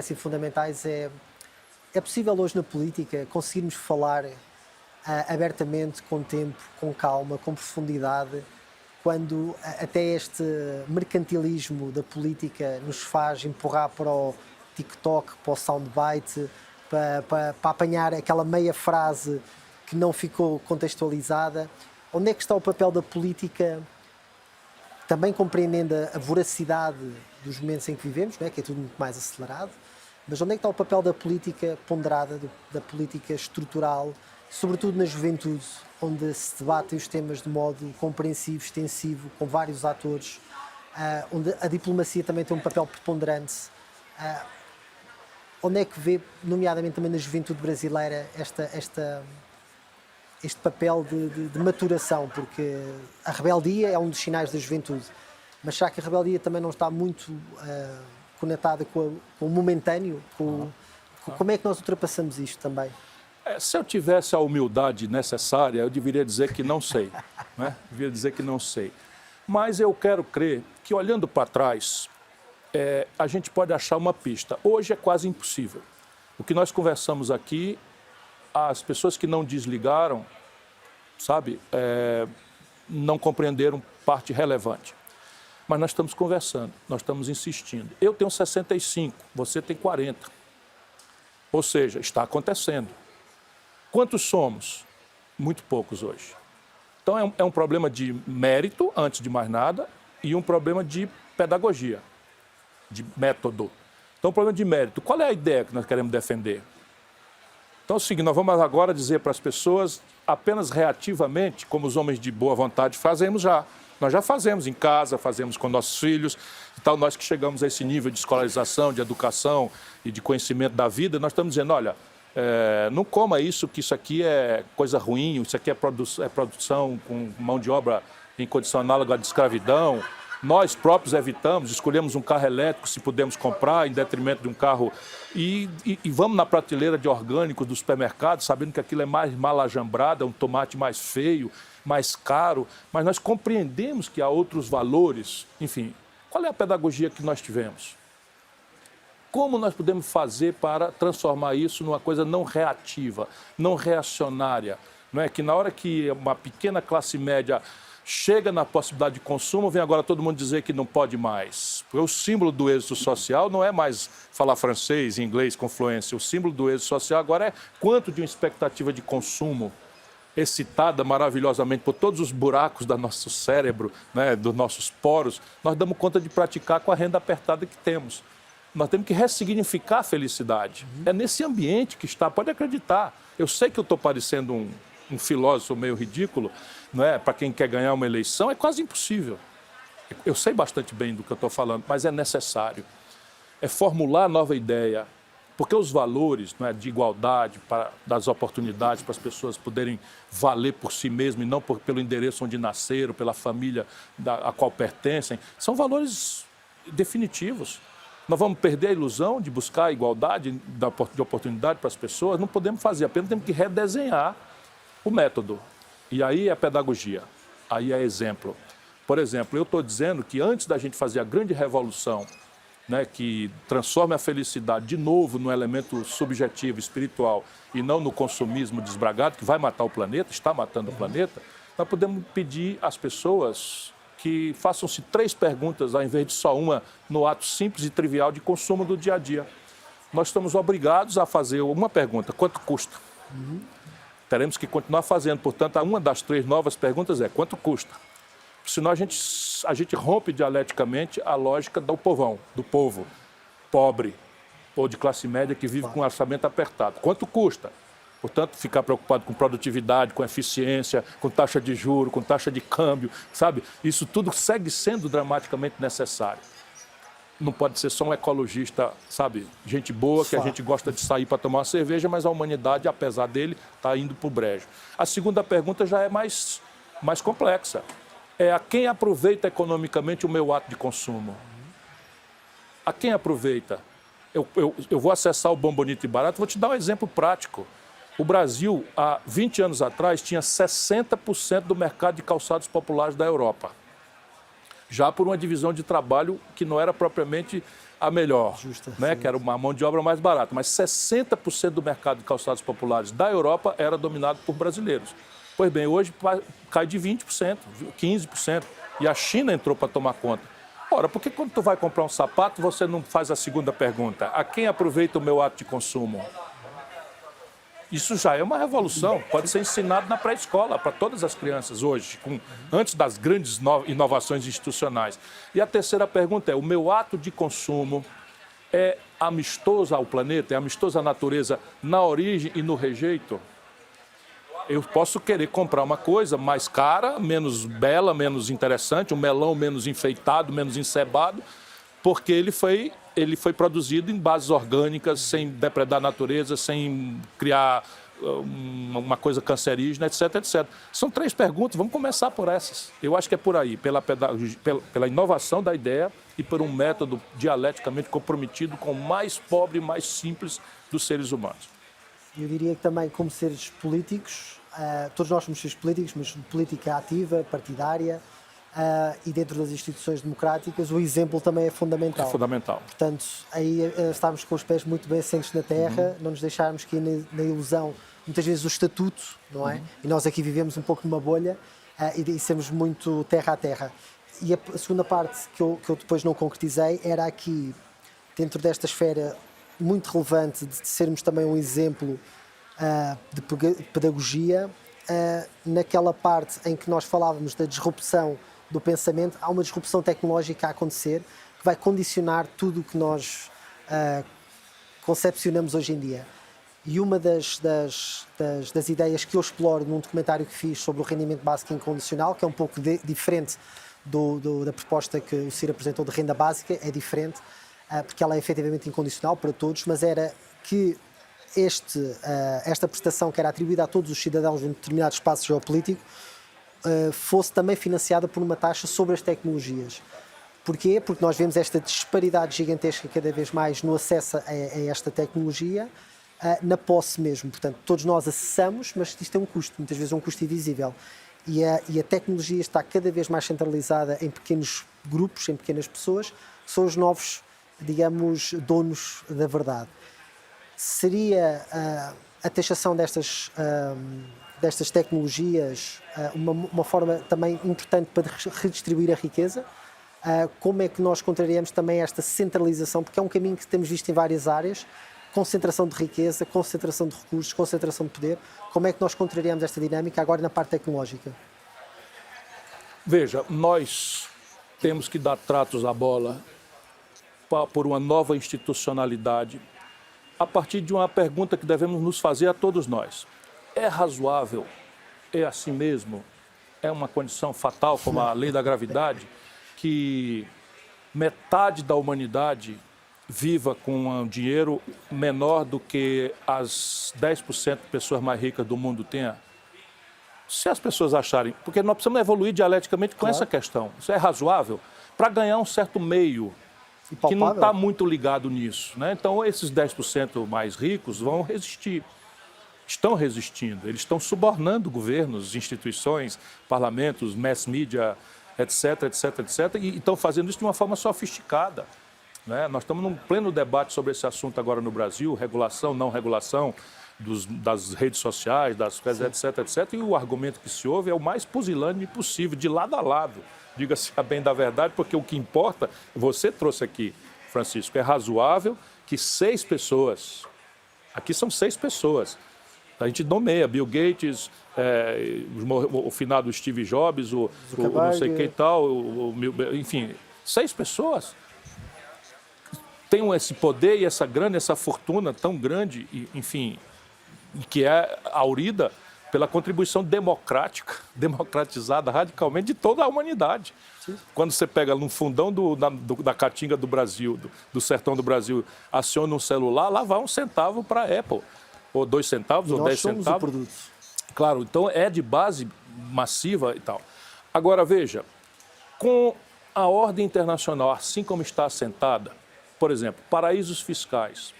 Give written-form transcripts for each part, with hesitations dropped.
parecem fundamentais é possível hoje na política conseguirmos falar abertamente, com tempo, com calma, com profundidade, quando até este mercantilismo da política nos faz empurrar para o TikTok, para o soundbite, para apanhar aquela meia frase que não ficou contextualizada. Onde é que está o papel da política, também compreendendo a voracidade dos momentos em que vivemos, não é? Que é tudo muito mais acelerado, mas onde é que está o papel da política ponderada, da política estrutural, sobretudo na juventude, onde se debatem os temas de modo compreensivo, extensivo, com vários atores, onde a diplomacia também tem um papel preponderante. Onde é que vê, nomeadamente também na juventude brasileira, este papel de maturação? Porque a rebeldia é um dos sinais da juventude, mas será que a rebeldia também não está muito conectada com o momentâneo? Como é que nós ultrapassamos isto também? Se eu tivesse a humildade necessária, eu deveria dizer que não sei. Né? Deveria dizer que não sei. Mas eu quero crer que, olhando para trás, a gente pode achar uma pista. Hoje é quase impossível. O que nós conversamos aqui, as pessoas que não desligaram, sabe, não compreenderam parte relevante. Mas nós estamos conversando, nós estamos insistindo. Eu tenho 65, você tem 40. Ou seja, está acontecendo. Quantos somos? Muito poucos hoje. Então é um problema de mérito, antes de mais nada, e um problema de pedagogia, de método. Então, o problema de mérito. Qual é a ideia que nós queremos defender? Então é o seguinte, nós vamos agora dizer para as pessoas, apenas reativamente, como os homens de boa vontade fazemos já. Nós já fazemos em casa, fazemos com nossos filhos. Então, nós que chegamos a esse nível de escolarização, de educação e de conhecimento da vida, nós estamos dizendo, olha, não coma isso, que isso aqui é coisa ruim, isso aqui é produção com mão de obra em condição análoga de escravidão. Nós próprios evitamos, escolhemos um carro elétrico se pudermos comprar, em detrimento de um carro, e vamos na prateleira de orgânicos do supermercado, sabendo que aquilo é mais mal ajambrado, é um tomate mais feio, mais caro, mas nós compreendemos que há outros valores. Enfim, qual é a pedagogia que nós tivemos? Como nós podemos fazer para transformar isso numa coisa não reativa, não reacionária? Não é? Que na hora que uma pequena classe média chega na possibilidade de consumo, vem agora todo mundo dizer que não pode mais. Porque o símbolo do êxito social não é mais falar francês e inglês com fluência. O símbolo do êxito social agora é quanto de uma expectativa de consumo excitada maravilhosamente por todos os buracos do nosso cérebro, né, dos nossos poros, nós damos conta de praticar com a renda apertada que temos. Nós temos que ressignificar a felicidade. É nesse ambiente que está, pode acreditar. Eu sei que eu estou parecendo um filósofo meio ridículo, não é? Para quem quer ganhar uma eleição, é quase impossível. Eu sei bastante bem do que eu estou falando, mas é necessário. É formular nova ideia, porque os valores, não é, de igualdade, das oportunidades para as pessoas poderem valer por si mesmas e não pelo endereço onde nasceram, pela família a qual pertencem, são valores definitivos. Nós vamos perder a ilusão de buscar a igualdade de oportunidade para as pessoas? Não podemos fazer, apenas temos que redesenhar o método. E aí é pedagogia, aí é exemplo. Por exemplo, eu estou dizendo que antes da gente fazer a grande revolução, né, que transforme a felicidade de novo no elemento subjetivo, espiritual, e não no consumismo desbragado, que vai matar o planeta, está matando o planeta, nós podemos pedir às pessoas que façam-se 3 perguntas, ao invés de só uma, no ato simples e trivial de consumo do dia a dia. Nós estamos obrigados a fazer uma pergunta: quanto custa? Teremos que continuar fazendo, portanto, uma das 3 novas perguntas é: quanto custa? Senão a gente rompe dialeticamente a lógica do povão, do povo pobre ou de classe média que vive com um orçamento apertado. Quanto custa? Portanto, ficar preocupado com produtividade, com eficiência, com taxa de juro, com taxa de câmbio, sabe? Isso tudo segue sendo dramaticamente necessário. Não pode ser só um ecologista, sabe? Gente boa, que a gente gosta de sair para tomar uma cerveja, mas a humanidade, apesar dele, está indo para o brejo. A segunda pergunta já é mais complexa. É a quem aproveita economicamente o meu ato de consumo? A quem aproveita? Eu vou acessar o Bom, Bonito e Barato, vou te dar um exemplo prático. O Brasil, há 20 anos atrás, tinha 60% do mercado de calçados populares da Europa. Já por uma divisão de trabalho que não era propriamente a melhor, Justa, né? sim. Que era uma mão de obra mais barata. Mas 60% do mercado de calçados populares da Europa era dominado por brasileiros. Pois bem, hoje cai de 20%, 15%. E a China entrou para tomar conta. Ora, por que quando tu vai comprar um sapato, você não faz a segunda pergunta? A quem aproveita o meu ato de consumo? Isso já é uma revolução, pode ser ensinado na pré-escola para todas as crianças hoje, antes das grandes inovações institucionais. E a terceira pergunta é, o meu ato de consumo é amistoso ao planeta, é amistoso à natureza na origem e no rejeito? Eu posso querer comprar uma coisa mais cara, menos bela, menos interessante, um melão menos enfeitado, menos encebado, porque ele foi produzido em bases orgânicas, sem depredar a natureza, sem criar uma coisa cancerígena, etc, etc. São 3 perguntas, vamos começar por essas. Eu acho que é por aí, pela inovação da ideia e por um método dialeticamente comprometido com o mais pobre e mais simples dos seres humanos. Eu diria que também, como seres políticos, todos nós somos seres políticos, mas de política ativa, partidária, e dentro das instituições democráticas, o exemplo também é fundamental. É fundamental. Portanto, aí estarmos com os pés muito bem assentes na terra, não nos deixarmos cair na ilusão, muitas vezes, do estatuto, não é? E nós aqui vivemos um pouco numa bolha e sermos muito terra a terra. E a segunda parte que eu depois não concretizei era aqui, dentro desta esfera muito relevante de sermos também um exemplo de pedagogia, naquela parte em que nós falávamos da disrupção do pensamento, há uma disrupção tecnológica a acontecer que vai condicionar tudo o que nós concepcionamos hoje em dia. E uma das ideias que eu exploro num documentário que fiz sobre o rendimento básico incondicional, que é um pouco diferente da proposta que o CIR apresentou de renda básica, é diferente, porque ela é efetivamente incondicional para todos, mas era que esta prestação que era atribuída a todos os cidadãos de um determinado espaço geopolítico fosse também financiada por uma taxa sobre as tecnologias. Porquê? Porque nós vemos esta disparidade gigantesca cada vez mais no acesso a esta tecnologia, na posse mesmo. Portanto, todos nós acessamos, mas isto tem um custo, muitas vezes um custo invisível. E a tecnologia está cada vez mais centralizada em pequenos grupos, em pequenas pessoas, que são os novos, digamos, donos da verdade. Seria a taxação destas tecnologias uma forma também importante para redistribuir a riqueza? Como é que nós contrariamos também esta centralização? Porque é um caminho que temos visto em várias áreas, concentração de riqueza, concentração de recursos, concentração de poder. Como é que nós contrariamos esta dinâmica agora na parte tecnológica? Veja, nós temos que dar tratos à bola por uma nova institucionalidade a partir de uma pergunta que devemos nos fazer a todos nós. É razoável? É assim mesmo? É uma condição fatal, como a lei da gravidade, que metade da humanidade viva com um dinheiro menor do que as 10% de pessoas mais ricas do mundo tenham? Se as pessoas acharem... Porque nós precisamos evoluir dialeticamente com essa questão. Isso é razoável? Para ganhar um certo meio que não está muito ligado nisso, né? Então, esses 10% mais ricos vão resistir. Estão resistindo. Eles estão subornando governos, instituições, parlamentos, mass media, etc, etc, etc. E estão fazendo isso de uma forma sofisticada, né? Nós estamos num pleno debate sobre esse assunto agora no Brasil, regulação, não regulação das redes sociais, das coisas, etc, etc. E o argumento que se ouve é o mais pusilânime possível, de lado a lado. Diga-se a bem da verdade, porque o que importa, você trouxe aqui, Francisco, é razoável que 6 pessoas, aqui são 6 pessoas, a gente nomeia Bill Gates, o finado Steve Jobs, o não sei quem tal, enfim, 6 pessoas têm esse poder e essa grana, essa fortuna tão grande, enfim, que é aurida pela contribuição democratizada radicalmente de toda a humanidade. Sim. Quando você pega no fundão da Caatinga do Brasil, do sertão do Brasil, aciona um celular, lá vai 1 centavo para a Apple, ou 2 centavos, ou 10 centavos. O produto. Claro, então é de base massiva e tal. Agora, veja, com a ordem internacional, assim como está assentada, por exemplo, paraísos fiscais,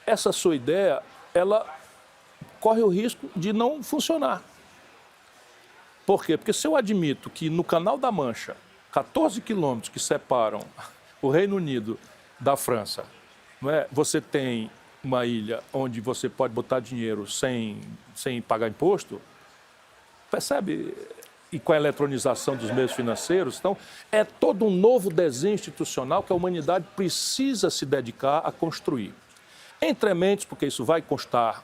essa sua ideia, ela corre o risco de não funcionar. Por quê? Porque se eu admito que no Canal da Mancha, 14 quilômetros que separam o Reino Unido da França. Não é? Você tem uma ilha onde você pode botar dinheiro sem pagar imposto, percebe? E com a eletronização dos meios financeiros. Então, é todo um novo desenho institucional que a humanidade precisa se dedicar a construir. Entre mentes, porque isso vai custar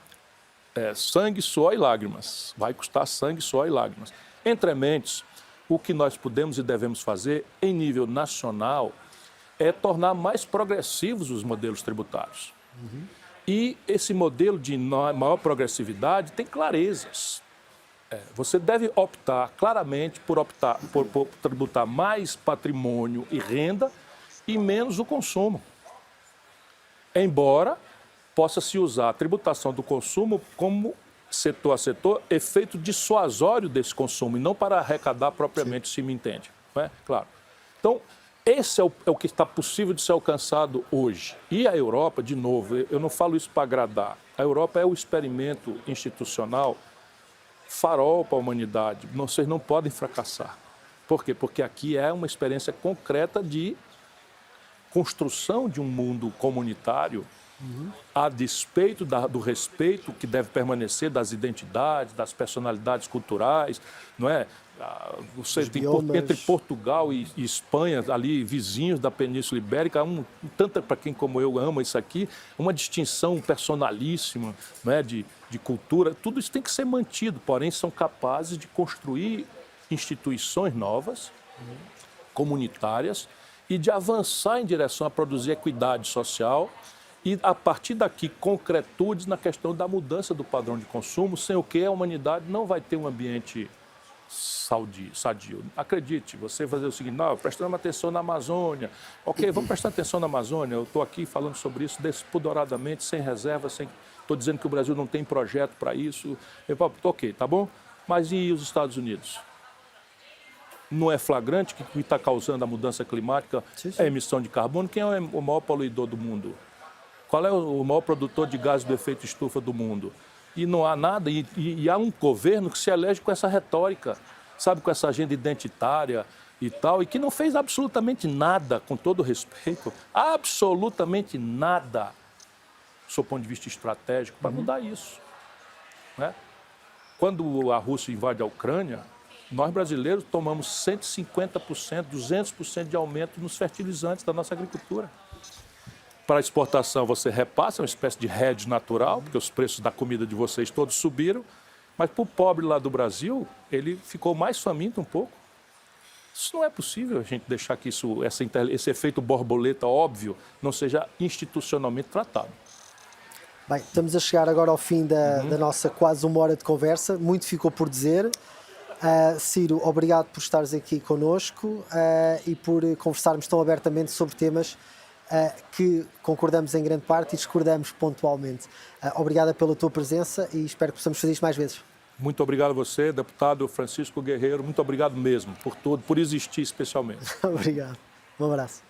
sangue, suor e lágrimas. Vai custar sangue, suor e lágrimas. Entre mentes, o que nós podemos e devemos fazer em nível nacional é tornar mais progressivos os modelos tributários. E esse modelo de maior progressividade tem clarezas. Você deve optar claramente por tributar mais patrimônio e renda e menos o consumo. Embora possa-se usar a tributação do consumo como setor a setor, efeito dissuasório desse consumo, e não para arrecadar propriamente, se me entende. Não é? Claro. Então, esse é o que está possível de ser alcançado hoje. E a Europa, de novo, eu não falo isso para agradar. A Europa é o experimento institucional farol para a humanidade. Vocês não podem fracassar. Por quê? Porque aqui é uma experiência concreta de construção de um mundo comunitário a despeito do respeito que deve permanecer das identidades, das personalidades culturais, não é? Você tem, entre Portugal e Espanha, ali vizinhos da Península Ibérica, tanto para quem como eu ama isso aqui, uma distinção personalíssima, não é? de cultura, tudo isso tem que ser mantido, porém são capazes de construir instituições novas, comunitárias, e de avançar em direção a produzir equidade social e, a partir daqui, concretudes na questão da mudança do padrão de consumo, sem o que a humanidade não vai ter um ambiente sadio. Acredite, você fazer o seguinte, não, prestando atenção na Amazônia, ok, vamos prestar atenção na Amazônia, eu estou aqui falando sobre isso despoderadamente, sem reserva, estou dizendo que o Brasil não tem projeto para isso, ok, tá bom? Mas e os Estados Unidos? Não é flagrante que o que está causando a mudança climática é a emissão de carbono? Quem é o maior poluidor do mundo? Qual é o maior produtor de gases do efeito estufa do mundo? E não há nada, e há um governo que se elege com essa retórica, sabe, com essa agenda identitária e tal, e que não fez absolutamente nada, com todo respeito, absolutamente nada, do seu ponto de vista estratégico, para mudar isso. Né? Quando a Rússia invade a Ucrânia, nós brasileiros tomamos 150%, 200% de aumento nos fertilizantes da nossa agricultura. Para a exportação, você repassa uma espécie de hedge natural, porque os preços da comida de vocês todos subiram, mas para o pobre lá do Brasil, ele ficou mais faminto um pouco. Isso não é possível, a gente deixar que esse efeito borboleta óbvio não seja institucionalmente tratado. Bem, estamos a chegar agora ao fim da nossa quase uma hora de conversa, muito ficou por dizer. Ciro, obrigado por estares aqui connosco e por conversarmos tão abertamente sobre temas que concordamos em grande parte e discordamos pontualmente. Obrigada pela tua presença e espero que possamos fazer isto mais vezes. Muito obrigado a você, deputado Francisco Guerreiro. Muito obrigado mesmo por tudo, por existir especialmente. Obrigado. Um abraço.